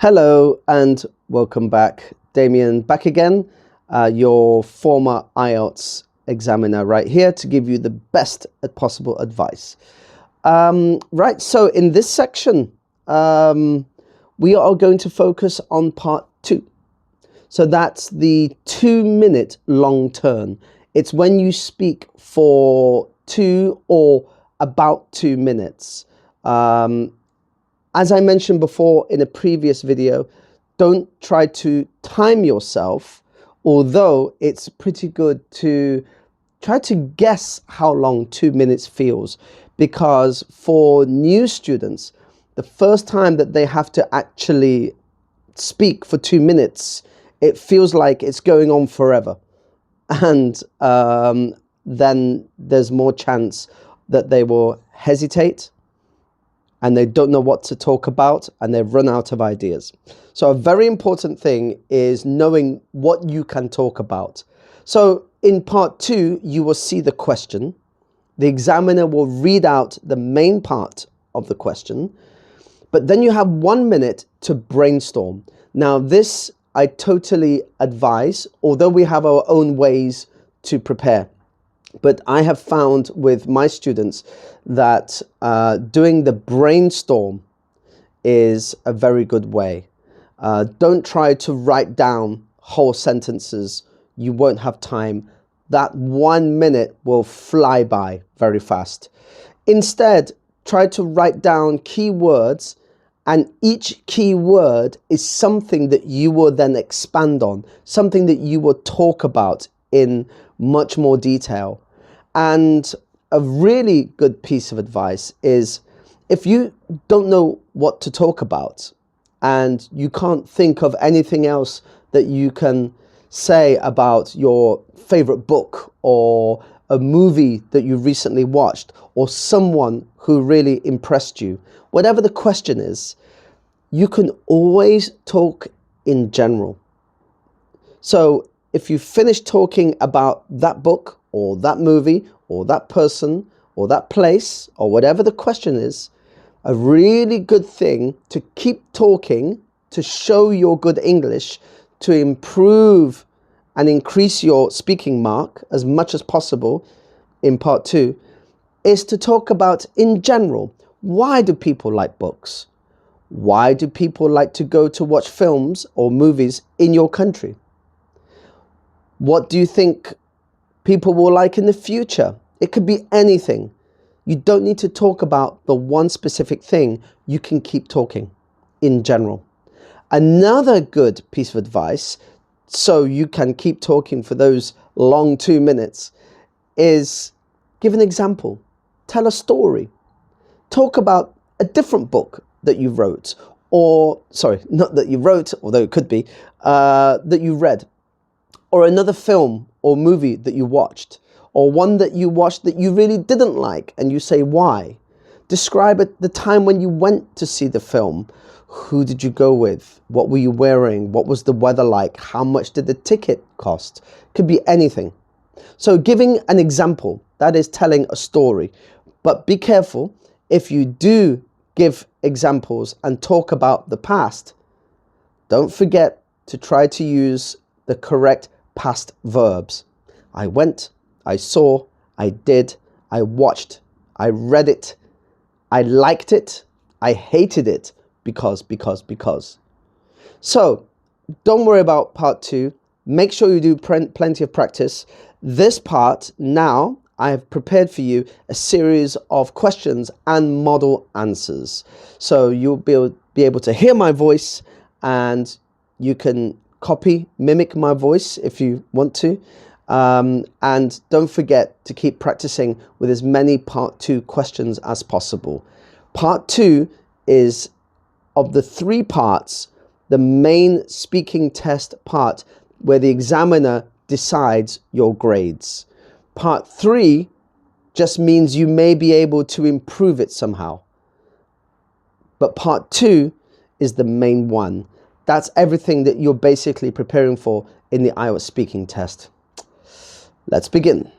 Hello and welcome back. Damien back again, your former IELTS examiner right here to give you the best possible advice. Right, so in this section, we are going to focus on part 2. So that's the 2-minute long turn. It's when you speak for 2 or about 2 minutes. As I mentioned before in a previous video, don't try to time yourself, although it's pretty good to try to guess how long 2 minutes feels, because for new students, the first time that they have to actually speak for 2 minutes, it feels like it's going on forever. And then there's more chance that they will hesitate and they don't know what to talk about and they've run out of ideas. So a very important thing is knowing what you can talk about. So in part 2, you will see the question. The examiner will read out the main part of the question, but then you have 1 minute to brainstorm. Now this I totally advise, although we have our own ways to prepare. But I have found with my students that doing the brainstorm is a very good way. Don't try to write down whole sentences. You won't have time. That 1 minute will fly by very fast. Instead, try to write down key words, and each key word is something that you will then expand on, something that you will talk about in much more detail. And a really good piece of advice is, if you don't know what to talk about and you can't think of anything else that you can say about your favorite book or a movie that you recently watched or someone who really impressed you, whatever the question is, you can always talk in general. So if you finish talking about that book or that movie or that person or that place or whatever the question is, a really good thing to keep talking to show your good English, to improve and increase your speaking mark as much as possible in part 2, is to talk about in general. Why do people like books? Why do people like to go to watch films or movies in your country? What do you think people will like in the future? It could be anything. You don't need to talk about the one specific thing. You can keep talking in general. Another good piece of advice, so you can keep talking for those long 2 minutes, is give an example. Tell a story. Talk about a different book that you wrote, or, sorry, not that you wrote, although it could be, that you read, or another film or movie that you watched, or one that you watched that you really didn't like, and you say why. Describe the time when you went to see the film. Who did you go with? What were you wearing? What was the weather like? How much did the ticket cost? Could be anything. So giving an example, that is telling a story. But be careful, if you do give examples and talk about the past, don't forget to try to use the correct past verbs. I went, I saw, I did, I watched, I read it, I liked it, I hated it, because. So don't worry about part 2. Make sure you do plenty of practice. This part now, I have prepared for you a series of questions and model answers. So you'll be able to hear my voice, and you can copy, mimic my voice if you want to. And don't forget to keep practicing with as many part 2 questions as possible. Part 2 is, of the 3 parts, the main speaking test part where the examiner decides your grades. Part 3 just means you may be able to improve it somehow. But part 2 is the main one. That's everything that you're basically preparing for in the IELTS speaking test. Let's begin.